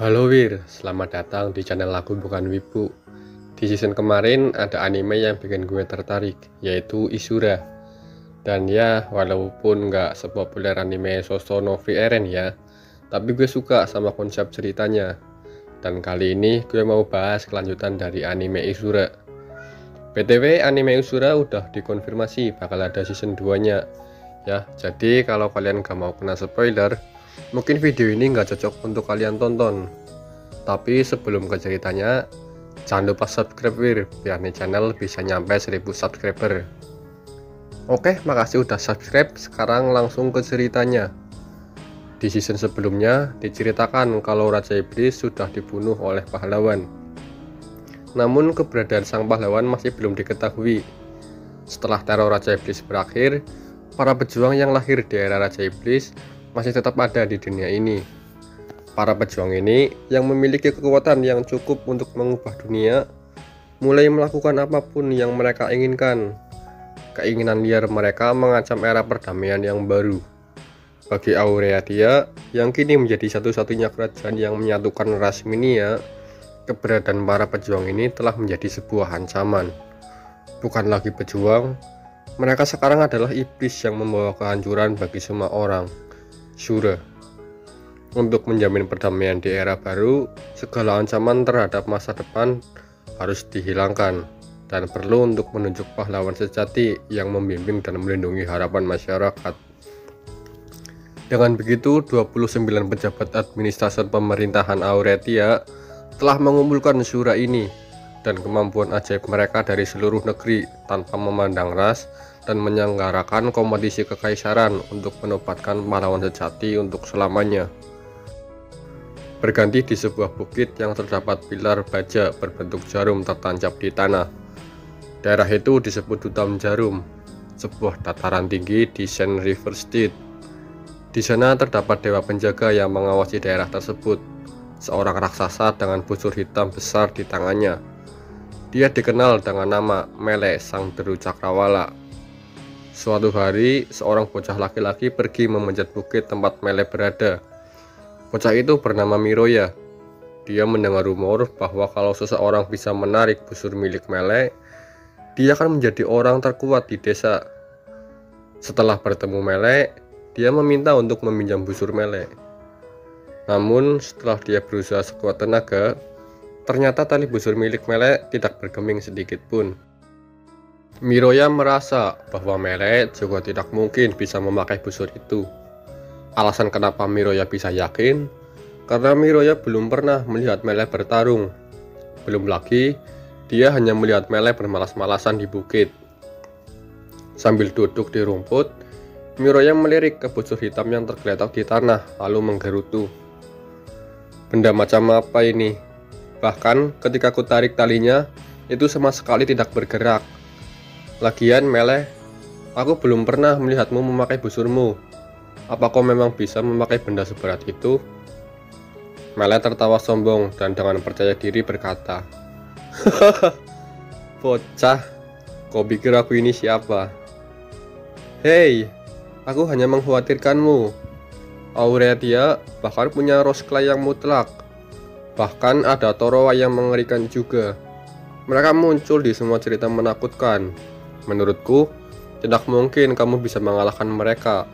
Halo Wir, selamat datang di channel Aku Bukan Wibu. Di season kemarin ada anime yang bikin gue tertarik, yaitu Ishura. Dan ya, walaupun nggak sepopuler anime Soso no Frieren ya, tapi gue suka sama konsep ceritanya. Dan kali ini gue mau bahas kelanjutan dari anime Ishura. BTW anime Ishura udah dikonfirmasi bakal ada season 2-nya. Ya, jadi kalau kalian gak mau kena spoiler, mungkin video ini nggak cocok untuk kalian tonton. Tapi sebelum ke ceritanya, jangan lupa subscribe biar nih channel bisa nyampe 1000 subscriber. Oke, makasih udah subscribe. Sekarang langsung ke ceritanya. Di season sebelumnya diceritakan kalau Raja Iblis sudah dibunuh oleh pahlawan. Namun keberadaan sang pahlawan masih belum diketahui. Setelah teror Raja Iblis berakhir, para pejuang yang lahir di era Raja Iblis masih tetap ada di dunia ini. Para pejuang ini yang memiliki kekuatan yang cukup untuk mengubah dunia, mulai melakukan apapun yang mereka inginkan. Keinginan liar mereka mengancam era perdamaian yang baru. Bagi Aureatia, yang kini menjadi satu-satunya kerajaan yang menyatukan ras Minia, keberadaan para pejuang ini telah menjadi sebuah ancaman. Bukan lagi pejuang, mereka sekarang adalah iblis yang membawa kehancuran bagi semua orang. Shura. Untuk menjamin perdamaian di era baru, segala ancaman terhadap masa depan harus dihilangkan dan perlu untuk menunjuk pahlawan sejati yang membimbing dan melindungi harapan masyarakat. Dengan begitu, 29 pejabat administrasi pemerintahan Aureatia telah mengumpulkan syura ini dan kemampuan ajaib mereka dari seluruh negeri tanpa memandang ras dan menyelenggarakan kompetisi kekaisaran untuk menobatkan pahlawan sejati untuk selamanya. Berganti di sebuah bukit yang terdapat pilar baja berbentuk jarum tertancap di tanah. Daerah itu disebut Dutam Jarum, sebuah dataran tinggi di Saint River State. Di sana terdapat dewa penjaga yang mengawasi daerah tersebut, seorang raksasa dengan busur hitam besar di tangannya. Dia dikenal dengan nama Mele Sang Deru Cakrawala. Suatu hari, seorang bocah laki-laki pergi memanjat bukit tempat Mele berada. Bocah itu bernama Miroya. Dia mendengar rumor bahwa kalau seseorang bisa menarik busur milik Mele, dia akan menjadi orang terkuat di desa. Setelah bertemu Mele, dia meminta untuk meminjam busur Mele. Namun setelah dia berusaha sekuat tenaga, ternyata tali busur milik Mele tidak bergeming sedikit pun. Miroya merasa bahwa Mele juga tidak mungkin bisa memakai busur itu. Alasan kenapa Miroya bisa yakin, karena Miroya belum pernah melihat Mele bertarung. Belum lagi, dia hanya melihat Mele bermalas-malasan di bukit. Sambil duduk di rumput, Miroya melirik ke busur hitam yang tergeletak di tanah, lalu menggerutu. Benda macam apa ini? Bahkan ketika ku tarik talinya, itu sama sekali tidak bergerak. Lagian Mele, aku belum pernah melihatmu memakai busurmu. Apa kau memang bisa memakai benda seberat itu? Mele tertawa sombong dan dengan percaya diri berkata, "Bocah, kau pikir aku ini siapa? Hei, aku hanya mengkhawatirkanmu. Aureatia bahkan punya Rosclay yang mutlak. Bahkan ada Torowa yang mengerikan juga. Mereka muncul di semua cerita menakutkan. Menurutku, tidak mungkin kamu bisa mengalahkan mereka,"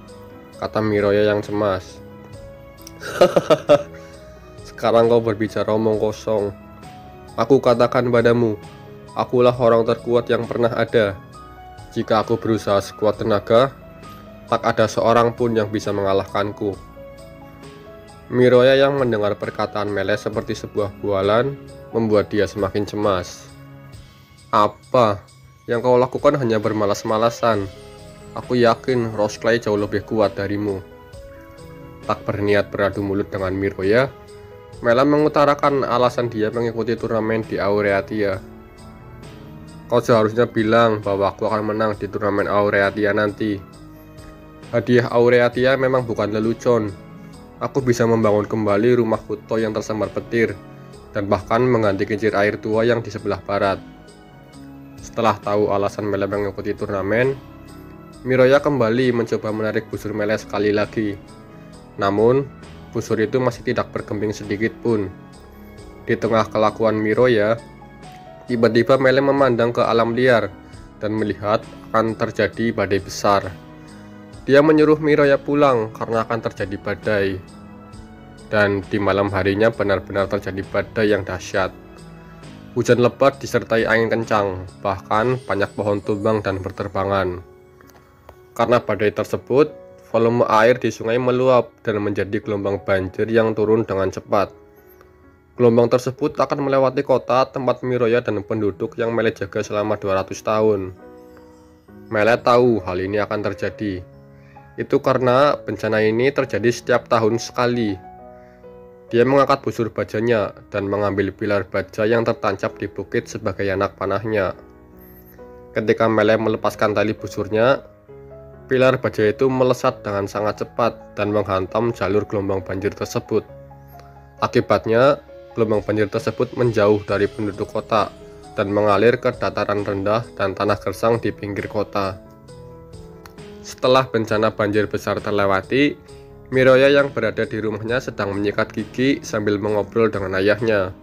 kata Miroya yang cemas. "Sekarang kau berbicara omong kosong. Aku katakan padamu, akulah orang terkuat yang pernah ada. Jika aku berusaha sekuat tenaga, tak ada seorang pun yang bisa mengalahkanku." Miroya yang mendengar perkataan Mele seperti sebuah bualan membuat dia semakin cemas. "Apa? Yang kau lakukan hanya bermalas-malasan. Aku yakin Rosclay jauh lebih kuat darimu." Tak berniat beradu mulut dengan Miroya, Mele mengutarakan alasan dia mengikuti turnamen di Aureatia. "Kau seharusnya bilang bahwa aku akan menang di turnamen Aureatia nanti. Hadiah Aureatia memang bukan lelucon. Aku bisa membangun kembali rumah kuto yang tersambar petir, dan bahkan mengganti kincir air tua yang di sebelah barat." Setelah tahu alasan Mele mengikuti turnamen, Miroya kembali mencoba menarik busur Mele sekali lagi. Namun, busur itu masih tidak bergeming sedikit pun. Di tengah kelakuan Miroya, tiba-tiba Mele memandang ke alam liar dan melihat akan terjadi badai besar. Dia menyuruh Miroya pulang karena akan terjadi badai. Dan di malam harinya benar-benar terjadi badai yang dahsyat. Hujan lebat disertai angin kencang, bahkan banyak pohon tumbang dan berterbangan. Karena badai tersebut, volume air di sungai meluap dan menjadi gelombang banjir yang turun dengan cepat. Gelombang tersebut akan melewati kota tempat Miroya dan penduduk yang Mele jaga selama 200 tahun. Mele tahu hal ini akan terjadi. Itu karena bencana ini terjadi setiap tahun sekali. Dia mengangkat busur bajanya dan mengambil pilar baja yang tertancap di bukit sebagai anak panahnya. Ketika Mele melepaskan tali busurnya, pilar baja itu melesat dengan sangat cepat dan menghantam jalur gelombang banjir tersebut. Akibatnya, gelombang banjir tersebut menjauh dari penduduk kota dan mengalir ke dataran rendah dan tanah gersang di pinggir kota. Setelah bencana banjir besar terlewati, Miroya yang berada di rumahnya sedang menyikat gigi sambil mengobrol dengan ayahnya.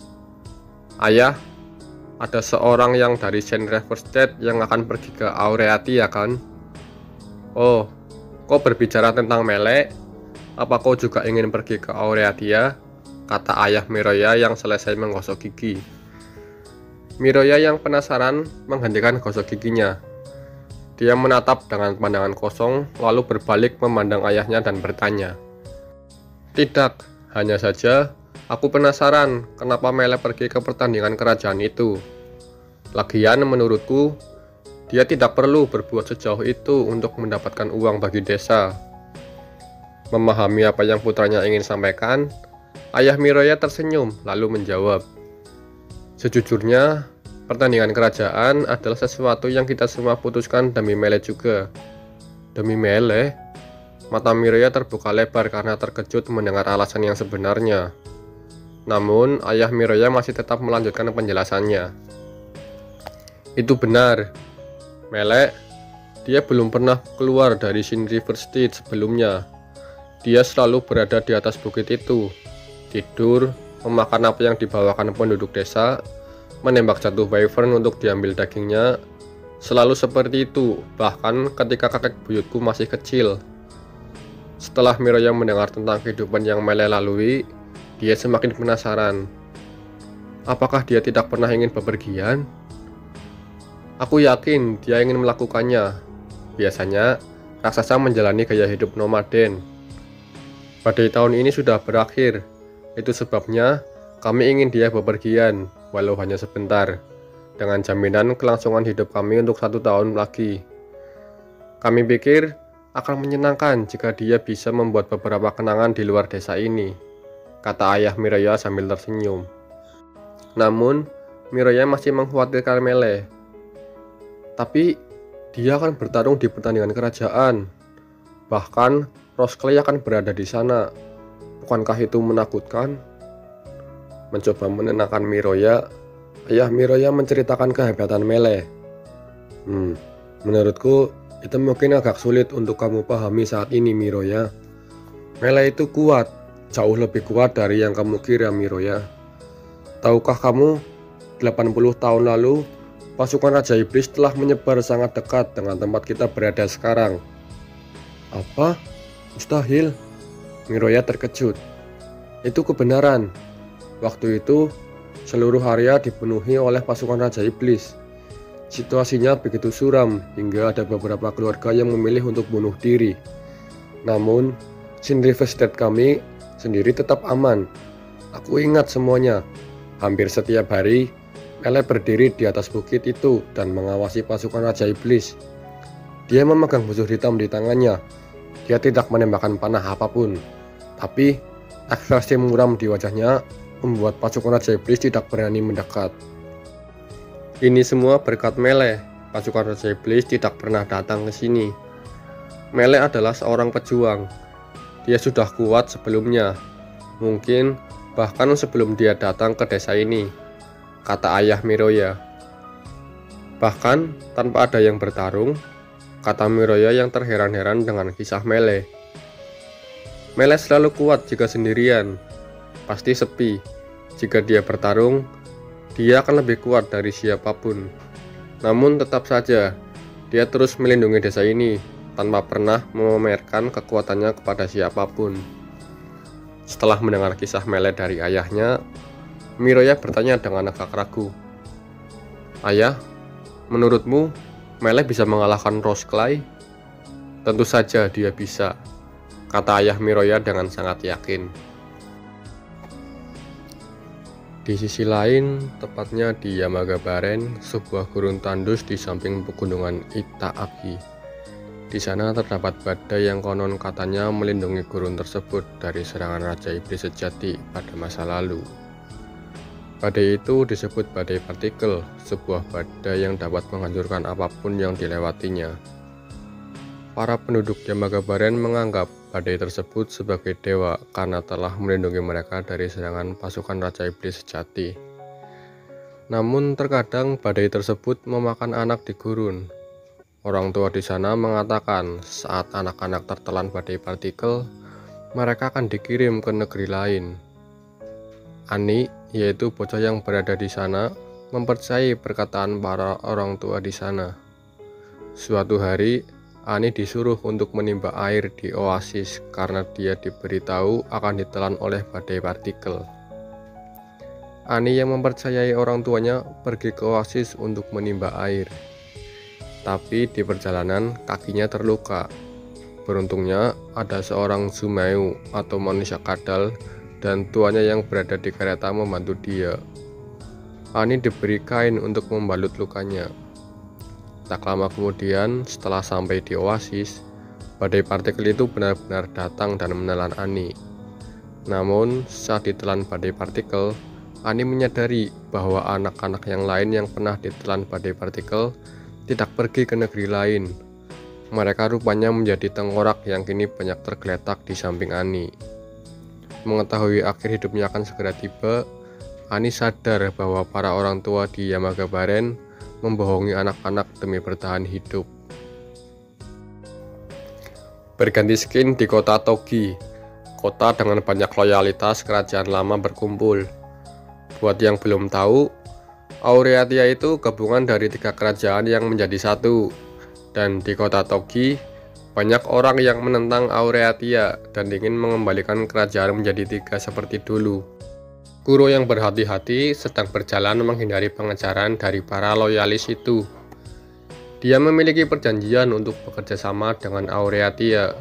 "Ayah, ada seorang yang dari Saint Riverstead yang akan pergi ke Aureatia kan?" "Oh, kau berbicara tentang Mele? Apa kau juga ingin pergi ke Aureatia?" kata ayah Miroya yang selesai menggosok gigi. Miroya yang penasaran menghentikan gosok giginya. Dia menatap dengan pandangan kosong, lalu berbalik memandang ayahnya dan bertanya, "Tidak, hanya saja aku penasaran kenapa Mele pergi ke pertandingan kerajaan itu. Lagian menurutku, dia tidak perlu berbuat sejauh itu untuk mendapatkan uang bagi desa." Memahami apa yang putranya ingin sampaikan, ayah Miroya tersenyum lalu menjawab, "Sejujurnya, pertandingan kerajaan adalah sesuatu yang kita semua putuskan demi Mele juga." "Demi Mele?" Mata Miroya terbuka lebar karena terkejut mendengar alasan yang sebenarnya. Namun, ayah Miroya masih tetap melanjutkan penjelasannya. "Itu benar. Mele, dia belum pernah keluar dari Saint Riverstead sebelumnya. Dia selalu berada di atas bukit itu, tidur, memakan apa yang dibawakan penduduk desa, menembak jatuh wyvern untuk diambil dagingnya, selalu seperti itu, bahkan ketika kakek buyutku masih kecil." Setelah Miroya mendengar tentang kehidupan yang Mele lalui, dia semakin penasaran. Apakah dia tidak pernah ingin bepergian? "Aku yakin dia ingin melakukannya. Biasanya, raksasa menjalani gaya hidup nomaden. Badai tahun ini sudah berakhir. Itu sebabnya kami ingin dia bepergian, walau hanya sebentar, dengan jaminan kelangsungan hidup kami untuk 1 tahun lagi. Kami pikir akan menyenangkan jika dia bisa membuat beberapa kenangan di luar desa ini," kata ayah Miroya sambil tersenyum. Namun, Miroya masih mengkhawatirkan Mele. "Tapi, dia akan bertarung di pertandingan kerajaan. Bahkan, Rosclay akan berada di sana. Bukankah itu menakutkan?" Mencoba menenangkan Miroya, ayah Miroya menceritakan kehebatan Mele. Menurutku itu mungkin agak sulit untuk kamu pahami saat ini, Miroya. Mele itu kuat, jauh lebih kuat dari yang kamu kira, Miroya. Tahukah kamu, 80 tahun lalu, pasukan Raja Iblis telah menyebar sangat dekat dengan tempat kita berada sekarang." "Apa? Mustahil." Miroya terkejut. "Itu kebenaran. Waktu itu, seluruh area dipenuhi oleh pasukan Raja Iblis. Situasinya begitu suram hingga ada beberapa keluarga yang memilih untuk bunuh diri. Namun, Saint Riverstead kami sendiri tetap aman. Aku ingat semuanya. Hampir setiap hari, Mele berdiri di atas bukit itu dan mengawasi pasukan Raja Iblis. Dia memegang busur hitam di tangannya. Dia tidak menembakkan panah apapun. Tapi, ekspresi muram di wajahnya membuat pasukan Raja Iblis tidak berani mendekat. Ini semua berkat Mele. Pasukan Raja Iblis tidak pernah datang ke sini. Mele adalah seorang pejuang. Dia sudah kuat sebelumnya. Mungkin bahkan sebelum dia datang ke desa ini," kata ayah Miroya. "Bahkan tanpa ada yang bertarung," kata Miroya yang terheran-heran dengan kisah Mele. "Mele selalu kuat jika sendirian. Pasti sepi. Jika dia bertarung, dia akan lebih kuat dari siapapun. Namun tetap saja, dia terus melindungi desa ini tanpa pernah memamerkan kekuatannya kepada siapapun. Setelah mendengar kisah Melek dari ayahnya, Miroya bertanya dengan agak ragu, "Ayah, menurutmu Melek bisa mengalahkan Rosklai?" "Tentu saja dia bisa," kata ayah Miroya dengan sangat yakin. Di sisi lain, tepatnya di Yamagabaren, sebuah gurun tandus di samping pegunungan Itaagi. Di sana terdapat badai yang konon katanya melindungi gurun tersebut dari serangan Raja Iblis sejati pada masa lalu. Badai itu disebut badai partikel, sebuah badai yang dapat menghancurkan apapun yang dilewatinya. Para penduduk Yamagabaren menganggap badai tersebut sebagai dewa karena telah melindungi mereka dari serangan pasukan Raja Iblis sejati. Namun terkadang badai tersebut memakan anak di gurun. Orang tua di sana mengatakan saat anak-anak tertelan badai partikel, mereka akan dikirim ke negeri lain. Ani, yaitu bocah yang berada di sana, mempercayai perkataan para orang tua di sana. Suatu hari, Ani disuruh untuk menimba air di oasis karena dia diberitahu akan ditelan oleh badai partikel. Ani yang mempercayai orang tuanya pergi ke oasis untuk menimba air. Tapi di perjalanan kakinya terluka. Beruntungnya ada seorang Zumeu atau manusia kadal dan tuanya yang berada di kereta membantu dia. Ani diberi kain untuk membalut lukanya. Tak lama kemudian, setelah sampai di oasis, badai partikel itu benar-benar datang dan menelan Ani. Namun, saat ditelan badai partikel, Ani menyadari bahwa anak-anak yang lain yang pernah ditelan badai partikel tidak pergi ke negeri lain. Mereka rupanya menjadi tengkorak yang kini banyak tergeletak di samping Ani. Mengetahui akhir hidupnya akan segera tiba, Ani sadar bahwa para orang tua di Yamagabaren membohongi anak-anak demi bertahan hidup. Berganti skin di kota Togi, kota dengan banyak loyalitas kerajaan lama berkumpul. Buat yang belum tahu, Aureatia itu gabungan dari 3 kerajaan yang menjadi satu, dan di kota Togi banyak orang yang menentang Aureatia dan ingin mengembalikan kerajaan menjadi 3 seperti dulu. Kuro yang berhati-hati sedang berjalan menghindari pengejaran dari para loyalis itu. Dia memiliki perjanjian untuk bekerja sama dengan Aureatia.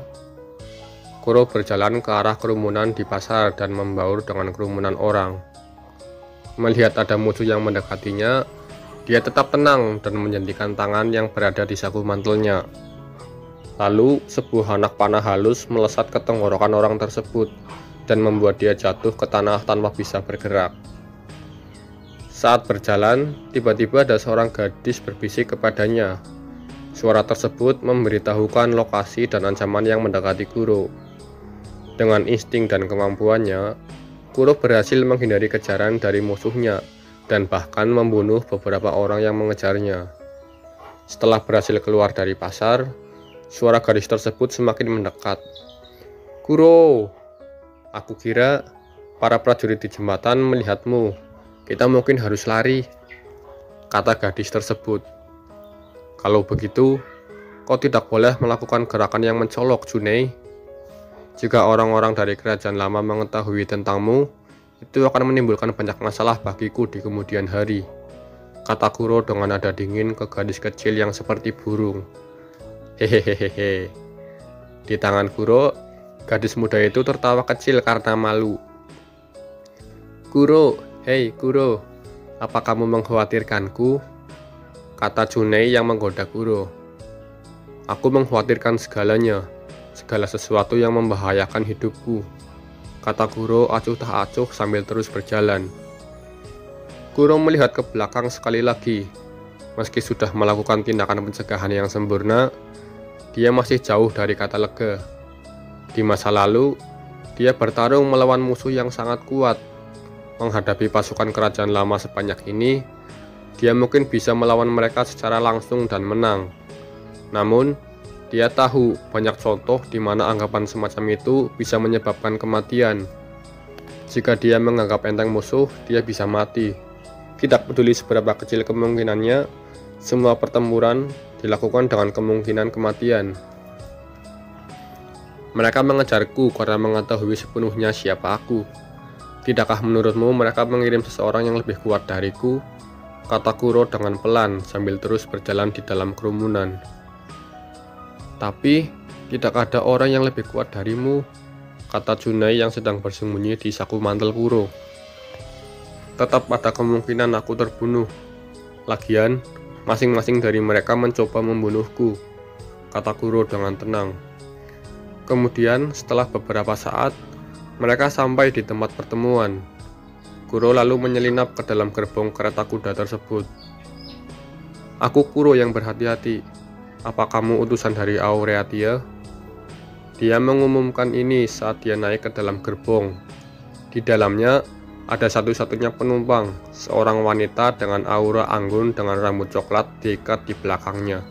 Kuro berjalan ke arah kerumunan di pasar dan membaur dengan kerumunan orang. Melihat ada musuh yang mendekatinya, dia tetap tenang dan menjentikan tangan yang berada di saku mantelnya. Lalu, sebuah anak panah halus melesat ke tenggorokan orang tersebut dan membuat dia jatuh ke tanah tanpa bisa bergerak. Saat berjalan, tiba-tiba ada seorang gadis berbisik kepadanya. Suara tersebut memberitahukan lokasi dan ancaman yang mendekati Kuro. Dengan insting dan kemampuannya, Kuro berhasil menghindari kejaran dari musuhnya dan bahkan membunuh beberapa orang yang mengejarnya. Setelah berhasil keluar dari pasar, suara gadis tersebut semakin mendekat. "Kuro, aku kira para prajurit di jembatan melihatmu. Kita mungkin harus lari," kata gadis tersebut. "Kalau begitu, kau tidak boleh melakukan gerakan yang mencolok, Junei. Jika orang-orang dari kerajaan lama mengetahui tentangmu, itu akan menimbulkan banyak masalah bagiku di kemudian hari," kata Kuro dengan nada dingin ke gadis kecil yang seperti burung. Hehehehe. Di tangan Kuro, gadis muda itu tertawa kecil karena malu. "Kuro, hei Kuro, apa kamu mengkhawatirkanku?" kata Junei yang menggoda Kuro. "Aku mengkhawatirkan segalanya, segala sesuatu yang membahayakan hidupku," kata Kuro acuh tak acuh sambil terus berjalan. Kuro melihat ke belakang sekali lagi. Meski sudah melakukan tindakan pencegahan yang sempurna, dia masih jauh dari kata lega. Di masa lalu, dia bertarung melawan musuh yang sangat kuat. Menghadapi pasukan kerajaan lama sebanyak ini, dia mungkin bisa melawan mereka secara langsung dan menang. Namun, dia tahu banyak contoh di mana anggapan semacam itu bisa menyebabkan kematian. Jika dia menganggap enteng musuh, dia bisa mati. Tidak peduli seberapa kecil kemungkinannya, semua pertempuran dilakukan dengan kemungkinan kematian. Mereka mengejarku karena mengetahui sepenuhnya siapa aku. Tidakkah menurutmu mereka mengirim seseorang yang lebih kuat dariku? Kata Kuro dengan pelan sambil terus berjalan di dalam kerumunan. Tapi, tidak ada orang yang lebih kuat darimu, kata Tsunei yang sedang bersembunyi di saku mantel Kuro. Tetap ada kemungkinan aku terbunuh. Lagian, masing-masing dari mereka mencoba membunuhku, kata Kuro dengan tenang. Kemudian, setelah beberapa saat, mereka sampai di tempat pertemuan. Kuro lalu menyelinap ke dalam gerbong kereta kuda tersebut. Aku Kuro yang berhati-hati. Apa kamu utusan dari Aureatia? Dia mengumumkan ini saat dia naik ke dalam gerbong. Di dalamnya ada satu-satunya penumpang, seorang wanita dengan aura anggun dengan rambut coklat diikat di belakangnya.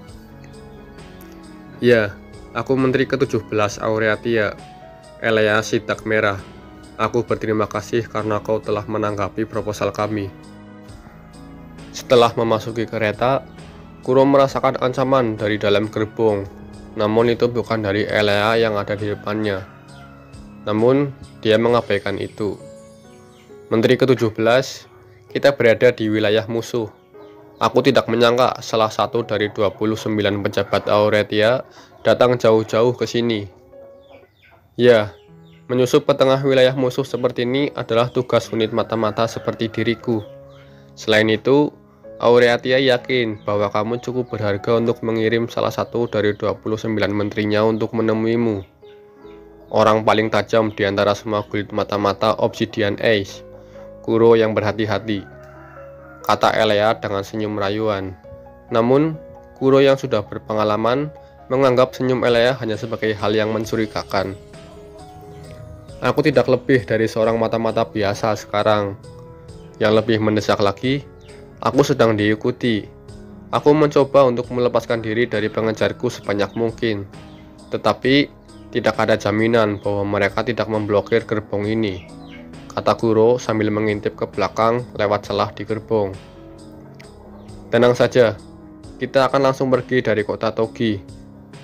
Ya, aku Menteri ke-17 Aureatia, Elea Sidak Merah. Aku berterima kasih karena kau telah menanggapi proposal kami. Setelah memasuki kereta, Kuro merasakan ancaman dari dalam gerbong. Namun itu bukan dari Elea yang ada di depannya. Namun, dia mengabaikan itu. Menteri ke-17, kita berada di wilayah musuh. Aku tidak menyangka salah satu dari 29 pejabat Aureatia datang jauh-jauh ke sini. Ya, menyusup ke tengah wilayah musuh seperti ini adalah tugas unit mata-mata seperti diriku. Selain itu, Aureatia yakin bahwa kamu cukup berharga untuk mengirim salah satu dari 29 menterinya untuk menemuimu. Orang paling tajam di antara semua kulit mata-mata Obsidian Ace, Kuro yang berhati-hati, kata Elea dengan senyum rayuan. Namun, Kuro yang sudah berpengalaman menganggap senyum Elea hanya sebagai hal yang mencurigakan. Aku tidak lebih dari seorang mata-mata biasa sekarang. Yang lebih mendesak lagi, aku sedang diikuti. Aku mencoba untuk melepaskan diri dari pengejarku sebanyak mungkin. Tetapi, tidak ada jaminan bahwa mereka tidak memblokir gerbong ini, kata Kuro sambil mengintip ke belakang lewat celah di gerbong. Tenang saja, kita akan langsung pergi dari kota Togi.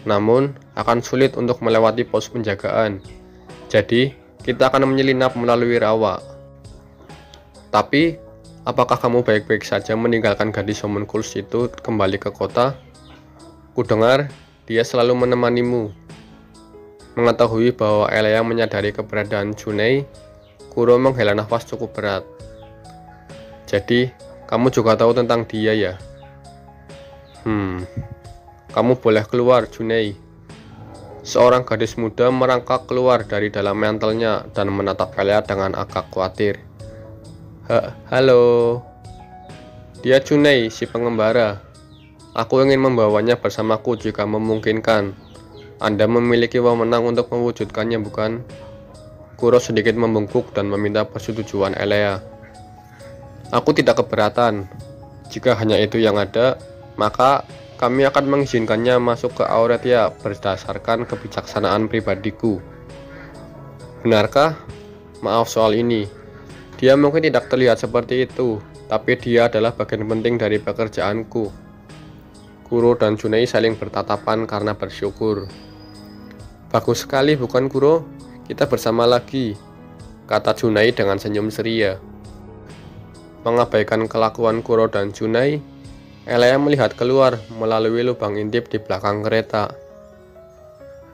Namun, akan sulit untuk melewati pos penjagaan. Jadi, kita akan menyelinap melalui rawa. Tapi, apakah kamu baik-baik saja meninggalkan gadis homunculus itu kembali ke kota? Kudengar, dia selalu menemanimu. Mengetahui bahwa Elea menyadari keberadaan Tsunei, Kuro menghela nafas cukup berat. Jadi, kamu juga tahu tentang dia ya? Kamu boleh keluar, Tsunei. Seorang gadis muda merangkak keluar dari dalam mantelnya dan menatap Elea dengan agak khawatir. Halo. Dia Tsunei, si pengembara. Aku ingin membawanya bersamaku jika memungkinkan. Anda memiliki wewenang untuk mewujudkannya, bukan? Kuro sedikit membungkuk dan meminta persetujuan Elea. Aku tidak keberatan. Jika hanya itu yang ada, maka kami akan mengizinkannya masuk ke Aureatia berdasarkan kebijaksanaan pribadiku. Benarkah? Maaf soal ini. Dia mungkin tidak terlihat seperti itu, tapi dia adalah bagian penting dari pekerjaanku. Kuro dan Tsunei saling bertatapan karena bersyukur. Bagus sekali bukan Kuro? Kita bersama lagi, kata Tsunei dengan senyum ceria. Mengabaikan kelakuan Kuro dan Tsunei, Elea melihat keluar melalui lubang intip di belakang kereta.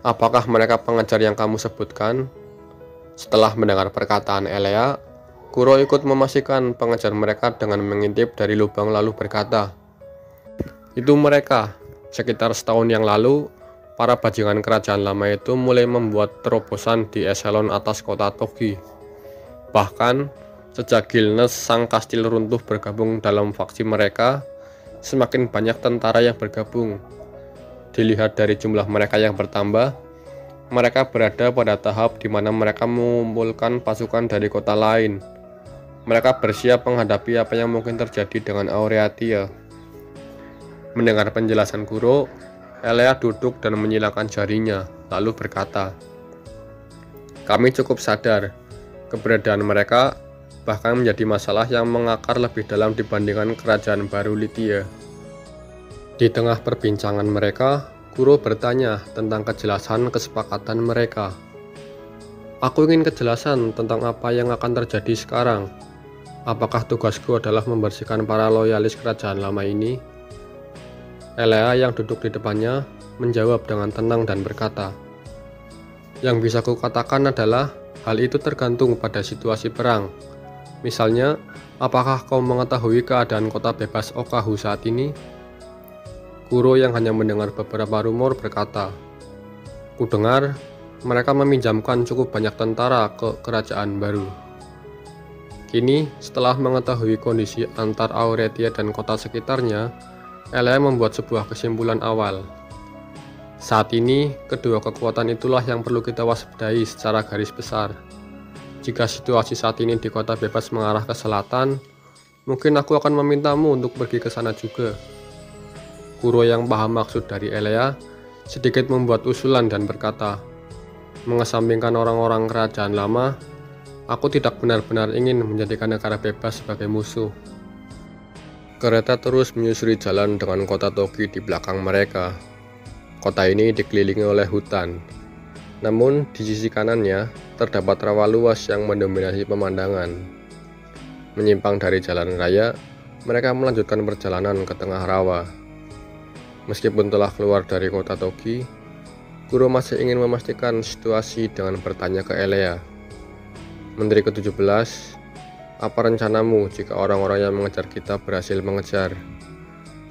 Apakah mereka pengejar yang kamu sebutkan? Setelah mendengar perkataan Elea, Kuro ikut memastikan pengejar mereka dengan mengintip dari lubang lalu berkata, itu mereka. Sekitar setahun yang lalu, para bajingan kerajaan lama itu mulai membuat terobosan di eselon atas kota Togi. Bahkan, sejak Gilnes sang kastil runtuh bergabung dalam faksi mereka, semakin banyak tentara yang bergabung. Dilihat dari jumlah mereka yang bertambah, mereka berada pada tahap di mana mereka mengumpulkan pasukan dari kota lain. Mereka bersiap menghadapi apa yang mungkin terjadi dengan Aureatia. Mendengar penjelasan Kuro, Elea duduk dan menyilangkan jarinya, lalu berkata, kami cukup sadar, Keberadaan mereka bahkan menjadi masalah yang mengakar lebih dalam dibandingkan kerajaan baru Lydia. Di tengah perbincangan mereka, Kuro bertanya tentang kejelasan kesepakatan mereka. Aku ingin kejelasan tentang apa yang akan terjadi sekarang. Apakah tugasku adalah membersihkan para loyalis kerajaan lama ini? Elea yang duduk di depannya menjawab dengan tenang dan berkata, "Yang bisa kukatakan adalah hal itu tergantung pada situasi perang. Misalnya, apakah kau mengetahui keadaan kota bebas Okahu saat ini?" Kuro yang hanya mendengar beberapa rumor berkata, "Kudengar mereka meminjamkan cukup banyak tentara ke kerajaan baru." Kini, setelah mengetahui kondisi antar Auretia dan kota sekitarnya, Elea membuat sebuah kesimpulan awal. Saat ini, kedua kekuatan itulah yang perlu kita waspadai secara garis besar. Jika situasi saat ini di kota bebas mengarah ke selatan, mungkin aku akan memintamu untuk pergi ke sana juga. Kuro yang paham maksud dari Elea sedikit membuat usulan dan berkata, "Mengesampingkan orang-orang kerajaan lama, aku tidak benar-benar ingin menjadikan negara bebas sebagai musuh." Kereta terus menyusuri jalan dengan kota Toki di belakang mereka. Kota ini dikelilingi oleh hutan. Namun di sisi kanannya terdapat rawa luas yang mendominasi pemandangan. Menyimpang dari jalan raya, mereka melanjutkan perjalanan ke tengah rawa. Meskipun telah keluar dari kota Toki, Kuro masih ingin memastikan situasi dengan bertanya ke Elea, "Menteri ke-17, apa rencanamu jika orang-orang yang mengejar kita berhasil mengejar?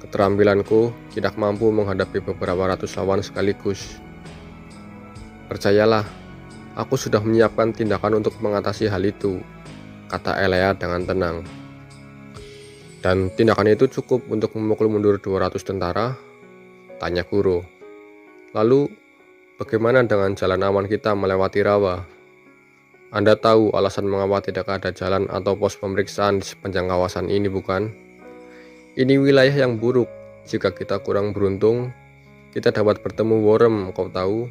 Keterampilanku tidak mampu menghadapi beberapa ratus lawan sekaligus." "Percayalah, aku sudah menyiapkan tindakan untuk mengatasi hal itu," kata Elea dengan tenang. "Dan tindakan itu cukup untuk memukul mundur 200 tentara?" tanya Kuro. "Lalu, bagaimana dengan jalan aman kita melewati rawa? Anda tahu alasan mengapa tidak ada jalan atau pos pemeriksaan di sepanjang kawasan ini, bukan? Ini wilayah yang buruk. Jika kita kurang beruntung, kita dapat bertemu Worm, kau tahu?"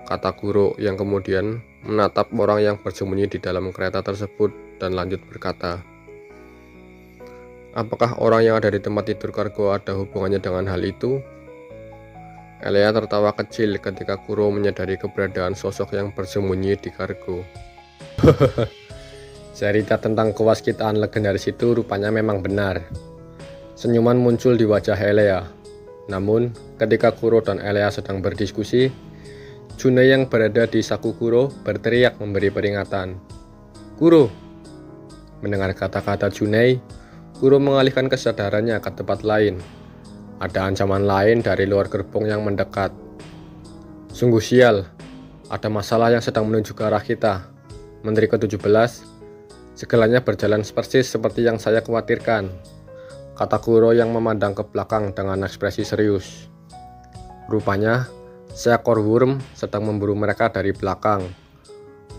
kata Kuro yang kemudian menatap orang yang bersembunyi di dalam kereta tersebut dan lanjut berkata, "Apakah orang yang ada di tempat tidur kargo ada hubungannya dengan hal itu?" Elea tertawa kecil ketika Kuro menyadari keberadaan sosok yang bersembunyi di kargo. Cerita tentang kewaskitaan legendaris itu rupanya memang benar. Senyuman muncul di wajah Elea. Namun, ketika Kuro dan Elea sedang berdiskusi, Junei yang berada di saku Kuro berteriak memberi peringatan. "Kuro!" Mendengar kata-kata Junei, Kuro mengalihkan kesadarannya ke tempat lain. Ada ancaman lain dari luar gerbong yang mendekat. "Sungguh sial, ada masalah yang sedang menuju ke arah kita, Menteri ke-17. Segalanya berjalan persis seperti yang saya khawatirkan," kata Kuro yang memandang ke belakang dengan ekspresi serius. Rupanya, seekor Wurm sedang memburu mereka dari belakang.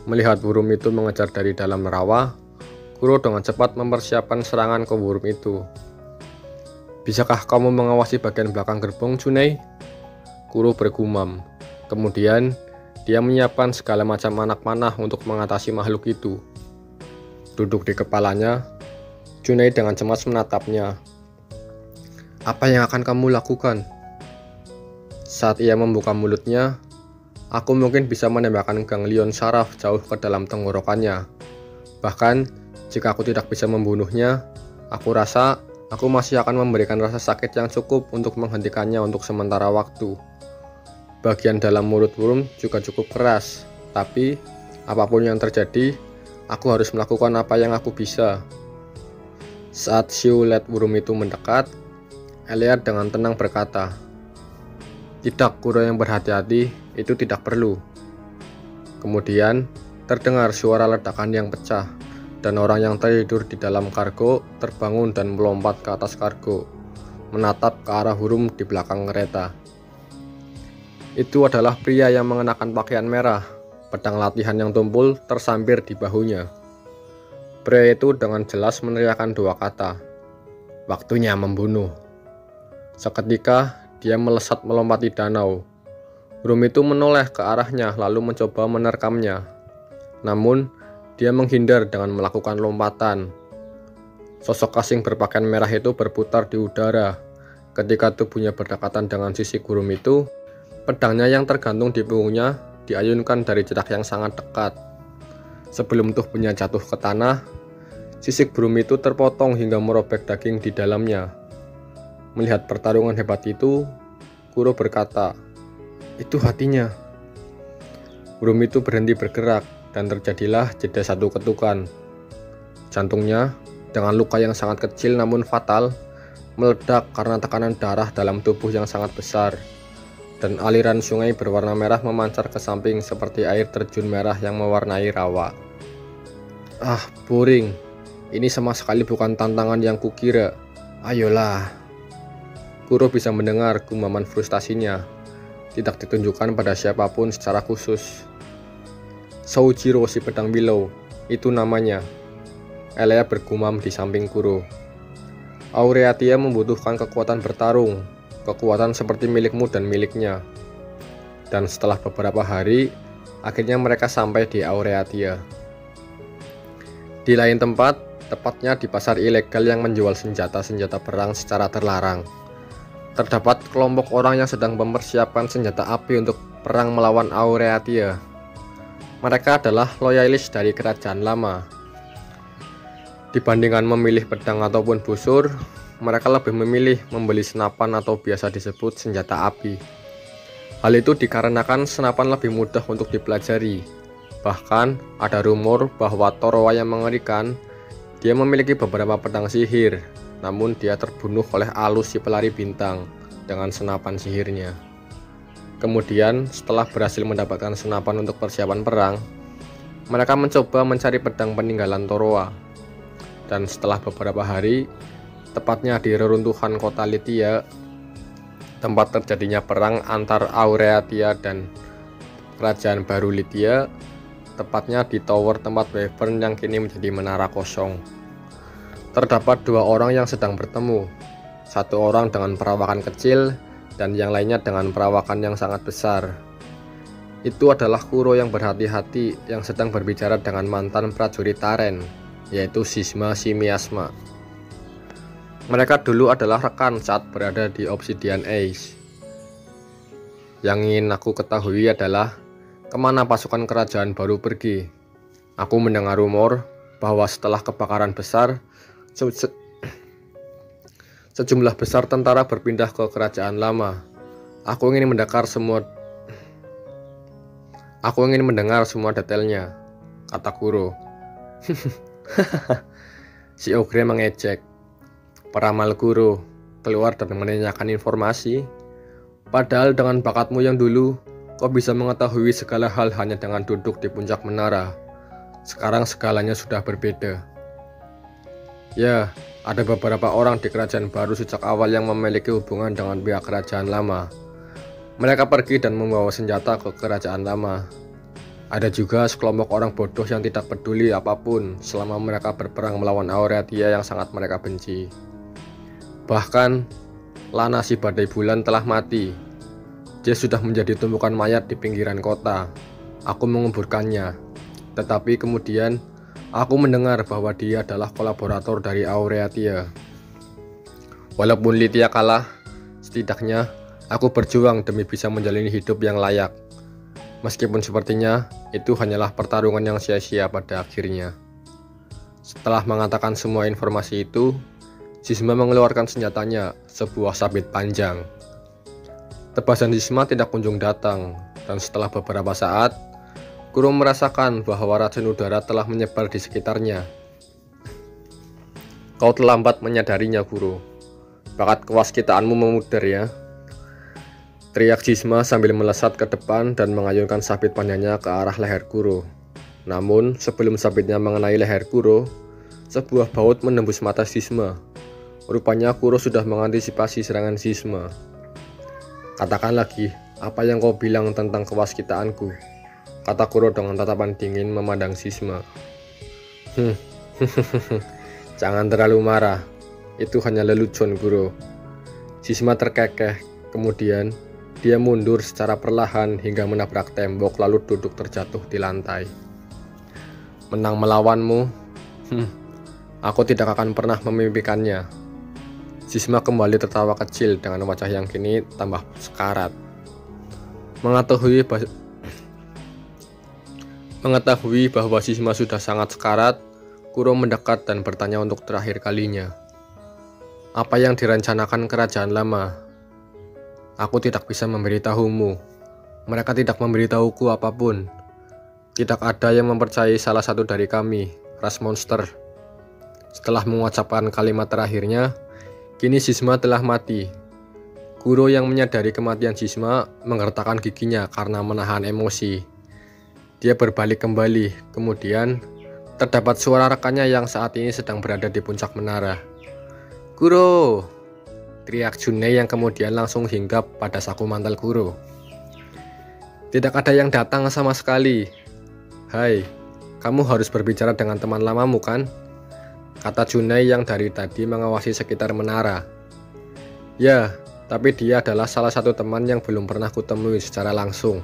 Melihat Wurm itu mengejar dari dalam rawa, Kuro dengan cepat mempersiapkan serangan ke Wurm itu. "Bisakah kamu mengawasi bagian belakang gerbong, Junei?" Kuro bergumam. Kemudian, dia menyiapkan segala macam anak panah untuk mengatasi makhluk itu. Duduk di kepalanya, Junei dengan cemas menatapnya. "Apa yang akan kamu lakukan?" Saat ia membuka mulutnya, "Aku mungkin bisa menembakkan ganglion saraf jauh ke dalam tenggorokannya. Bahkan, jika aku tidak bisa membunuhnya, aku rasa aku masih akan memberikan rasa sakit yang cukup untuk menghentikannya untuk sementara waktu. Bagian dalam mulut Wurm juga cukup keras, tapi apapun yang terjadi, aku harus melakukan apa yang aku bisa." Saat siulet Wurm itu mendekat, Elea dengan tenang berkata, "Tidak, Kuro yang berhati-hati, itu tidak perlu." Kemudian, terdengar suara ledakan yang pecah, dan orang yang tertidur di dalam kargo terbangun dan melompat ke atas kargo, menatap ke arah Wurm di belakang kereta. Itu adalah pria yang mengenakan pakaian merah, pedang latihan yang tumpul tersampir di bahunya. Pria itu dengan jelas meneriakkan dua kata, "Waktunya membunuh." Seketika, dia melesat melompati danau. Wurm itu menoleh ke arahnya lalu mencoba menerkamnya. Namun, Dia menghindar dengan melakukan lompatan. Sosok asing berpakaian merah itu berputar di udara. Ketika tubuhnya berdekatan dengan sisi Gurum itu, pedangnya yang tergantung di punggungnya diayunkan dari jarak yang sangat dekat. Sebelum tubuhnya jatuh ke tanah, sisik Gurum itu terpotong hingga merobek daging di dalamnya. Melihat pertarungan hebat itu, Kuro berkata, "Itu hatinya." Gurum itu berhenti bergerak dan terjadilah jeda satu ketukan. Jantungnya, dengan luka yang sangat kecil namun fatal, meledak karena tekanan darah dalam tubuh yang sangat besar, dan aliran sungai berwarna merah memancar ke samping seperti air terjun merah yang mewarnai rawa. "Ah, boring. Ini sama sekali bukan tantangan yang kukira. Ayolah." Kuro bisa mendengar gumaman frustasinya. Tidak ditunjukkan pada siapapun secara khusus. Soujiro si pedang Willow, itu namanya. Elea bergumam di samping Kuro. Aureatia membutuhkan kekuatan bertarung, kekuatan seperti milikmu dan miliknya. Dan setelah beberapa hari, akhirnya mereka sampai di Aureatia. Di lain tempat, tepatnya di pasar ilegal yang menjual senjata-senjata perang secara terlarang, terdapat kelompok orang yang sedang mempersiapkan senjata api untuk perang melawan Aureatia. Mereka adalah loyalis dari kerajaan lama. Dibandingkan memilih pedang ataupun busur, mereka lebih memilih membeli senapan atau biasa disebut senjata api. Hal itu dikarenakan senapan lebih mudah untuk dipelajari. Bahkan, ada rumor bahwa Torowa yang mengerikan, dia memiliki beberapa pedang sihir, namun dia terbunuh oleh Alus si pelari bintang dengan senapan sihirnya. Kemudian, setelah berhasil mendapatkan senapan untuk persiapan perang, mereka mencoba mencari pedang peninggalan Torowa. Dan setelah beberapa hari, tepatnya di reruntuhan kota Lithia, tempat terjadinya perang antar Aureatia dan kerajaan baru Lithia, tepatnya di tower tempat Wyvern yang kini menjadi menara kosong, terdapat dua orang yang sedang bertemu. Satu orang dengan perawakan kecil dan yang lainnya dengan perawakan yang sangat besar. Itu adalah Kuro yang berhati-hati yang sedang berbicara dengan mantan prajurit Taren, yaitu Sisma si Miasma. Mereka dulu adalah rekan saat berada di Obsidian Age. Yang ingin aku ketahui adalah kemana pasukan kerajaan baru pergi. Aku mendengar rumor bahwa setelah kebakaran besar, sejumlah besar tentara berpindah ke kerajaan lama. Aku ingin mendengar semua detailnya, kata Kuro. Si Ogre mengejek. Peramal Kuro, keluar dan menanyakan informasi. Padahal dengan bakatmu yang dulu, kau bisa mengetahui segala hal hanya dengan duduk di puncak menara. Sekarang segalanya sudah berbeda. Ya, ada beberapa orang di kerajaan baru sejak awal yang memiliki hubungan dengan pihak kerajaan lama. Mereka pergi dan membawa senjata ke kerajaan lama. Ada juga sekelompok orang bodoh yang tidak peduli apapun selama mereka berperang melawan Aureatia yang sangat mereka benci. Bahkan, Lana si badai bulan telah mati. Dia sudah menjadi tumpukan mayat di pinggiran kota. Aku menguburkannya. Tetapi kemudian, aku mendengar bahwa dia adalah kolaborator dari Aureatia. Walaupun Lithia kalah, setidaknya aku berjuang demi bisa menjalani hidup yang layak. Meskipun sepertinya itu hanyalah pertarungan yang sia-sia pada akhirnya. Setelah mengatakan semua informasi itu, Sisma mengeluarkan senjatanya, sebuah sabit panjang. Tebasan Sisma tidak kunjung datang, dan setelah beberapa saat, Kuro merasakan bahwa racun udara telah menyebar di sekitarnya. Kau terlambat menyadarinya, Kuro. Bakat kewaskitaanmu memudar ya. Teriak Sisma sambil melesat ke depan dan mengayunkan sabit panjangnya ke arah leher Kuro. Namun, sebelum sabitnya mengenai leher Kuro, sebuah baut menembus mata Sisma. Rupanya Kuro sudah mengantisipasi serangan Sisma. Katakan lagi, apa yang kau bilang tentang kewaskitaanku? Kata Kuro dengan tatapan dingin memandang Sisma. Jangan terlalu marah. Itu hanya lelucon, Kuro. Sisma terkekeh, kemudian dia mundur secara perlahan hingga menabrak tembok lalu duduk terjatuh di lantai. menang melawanmu? Aku tidak akan pernah memimpikannya. Zisma kembali tertawa kecil dengan wajah yang kini tambah sekarat. Mengetahui bahwa Zisma sudah sangat sekarat, Kuro mendekat dan bertanya untuk terakhir kalinya. Apa yang direncanakan kerajaan lama? Aku tidak bisa memberitahumu. Mereka tidak memberitahuku apapun. Tidak ada yang mempercayai salah satu dari kami, ras monster. Setelah mengucapkan kalimat terakhirnya, kini Zisma telah mati. Kuro yang menyadari kematian Zisma menggertakkan giginya karena menahan emosi. Dia berbalik kembali, kemudian terdapat suara rekannya yang saat ini sedang berada di puncak menara. Kuro! Teriak Junei yang kemudian langsung hinggap pada saku mantel Kuro. Tidak ada yang datang sama sekali. Hai, kamu harus berbicara dengan teman lamamu kan? Kata Junei yang dari tadi mengawasi sekitar menara. Ya, tapi dia adalah salah satu teman yang belum pernah kutemui secara langsung.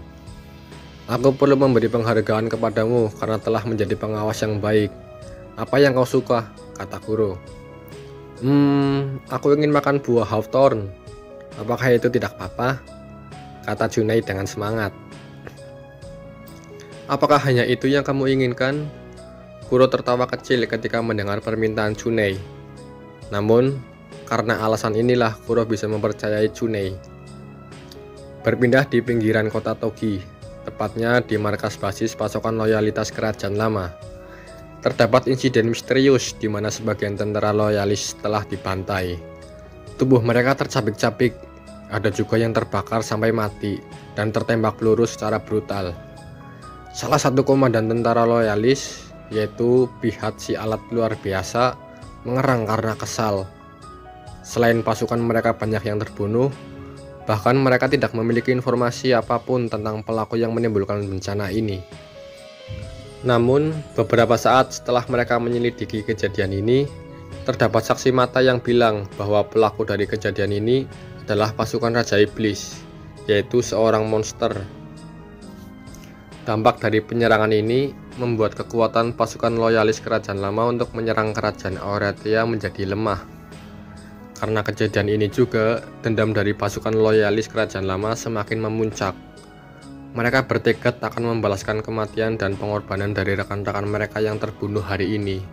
Aku perlu memberi penghargaan kepadamu karena telah menjadi pengawas yang baik. Apa yang kau suka? Kata Kuro. Aku ingin makan buah hawthorn. Apakah itu tidak apa-apa? Kata Junei dengan semangat. Apakah hanya itu yang kamu inginkan? Kuro tertawa kecil ketika mendengar permintaan Junei. Namun, karena alasan inilah Kuro bisa mempercayai Junei. Berpindah di pinggiran kota Togi, tepatnya di markas basis pasukan loyalitas kerajaan lama. Terdapat insiden misterius di mana sebagian tentara loyalis telah dibantai. Tubuh mereka tercabik-cabik, ada juga yang terbakar sampai mati dan tertembak peluru secara brutal. Salah satu komandan tentara loyalis, yaitu Bihatsi alat luar biasa, mengerang karena kesal. Selain pasukan mereka banyak yang terbunuh, bahkan mereka tidak memiliki informasi apapun tentang pelaku yang menimbulkan bencana ini. Namun, beberapa saat setelah mereka menyelidiki kejadian ini, terdapat saksi mata yang bilang bahwa pelaku dari kejadian ini adalah pasukan Raja Iblis, yaitu seorang monster. Dampak dari penyerangan ini membuat kekuatan pasukan loyalis kerajaan lama untuk menyerang kerajaan Auratia menjadi lemah. Karena kejadian ini juga, dendam dari pasukan loyalis kerajaan lama semakin memuncak. Mereka bertekad akan membalaskan kematian dan pengorbanan dari rekan-rekan mereka yang terbunuh hari ini.